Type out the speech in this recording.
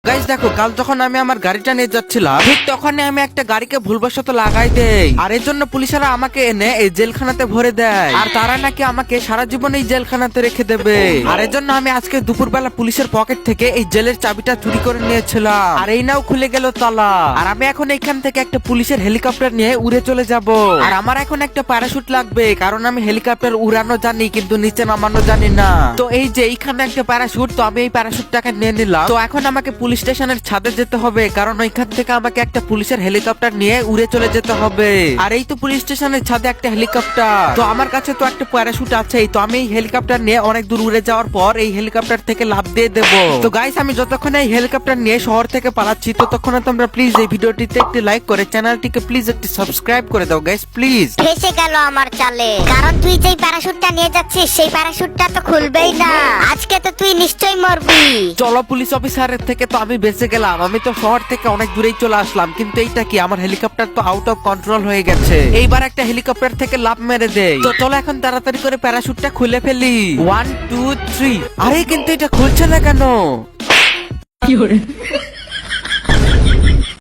Guys দেখো, কাল যখন আমি আমার গাড়িটা নিয়ে যাচ্ছিলাম ঠিক তখনই আমি একটা গাড়িকে ভুলবশত লাগাই দেই, আর এর জন্য পুলিশেরা আমাকে এনে এই জেলখানাতে ভরে দেয়, আর তারা নাকি আমাকে সারা জীবন এই জেলখানাতে রেখে দেবে। আর এর জন্য আমি আজকে দুপুরবেলা পুলিশের পকেট থেকে এই জেলের চাবিটা চুরি করে নিয়েছিলাম, আর এই নাও খুলে গেল তালা। আর আমি এখন এখান থেকে একটা পুলিশের হেলিকপ্টার নিয়ে উড়ে চলে যাব। আর আমার এখন একটা প্যারাশুট লাগবে, কারণ আমি হেলিকপ্টার উড়ানো জানি কিন্তু নিচে নামানো জানি না। তো এই যে এইখানে একটা প্যারাশুট, তো আমি এই প্যারাশুটটাকে নিয়ে নিলাম। তো এখন আমাকে পুলিশ স্টেশনের ছাদে যেতে হবে, কারণ ওইখান থেকে আমাকে একটা পুলিশের হেলিকপ্টার নিয়ে উড়ে চলে যেতে হবে। আর এই তো পুলিশ স্টেশনের ছাদে একটা হেলিকপ্টার, তো আমার কাছে তো একটা প্যারাশুট আছেই। তো আমি এই হেলিকপ্টার নিয়ে অনেক দূর উড়ে যাওয়ার পর এই হেলিকপ্টার থেকে লাফ দিয়ে দেবো। তো গাইস, আমি যতক্ষণ এই হেলিকপ্টার নিয়ে শহর থেকে পালাচ্ছি ততক্ষণে তোমরা প্লিজ এই ভিডিওটিতে একটি লাইক করে চ্যানেলটিকে প্লিজ একটি সাবস্ক্রাইব করে দাও গাইস প্লিজ। ফেসে গেল আমার চালে, কারণ তুই যেই প্যারাশুটটা নিয়ে যাচ্ছিস সেই প্যারাশুটটা তো খুলবেই না। আজকে তো তুই নিশ্চয়ই মরবি। চলো, পুলিশ অফিসারের থেকে তো আমি বেঁচে গেলাম। আমি তো শহর থেকে অনেক দূরেই চলে আসলাম, কিন্তু এইটা কি, আমার হেলিকপ্টার তো আউট অফ কন্ট্রোল হয়ে গেছে। এইবার একটা হেলিকপ্টার থেকে লাফ মেরে দেই। তো চলো এখন তাড়াতাড়ি করে প্যারাশুটটা খুলে ফেলি। 1 2 3। আরে কিন্তু এটা খুলছে না কেন?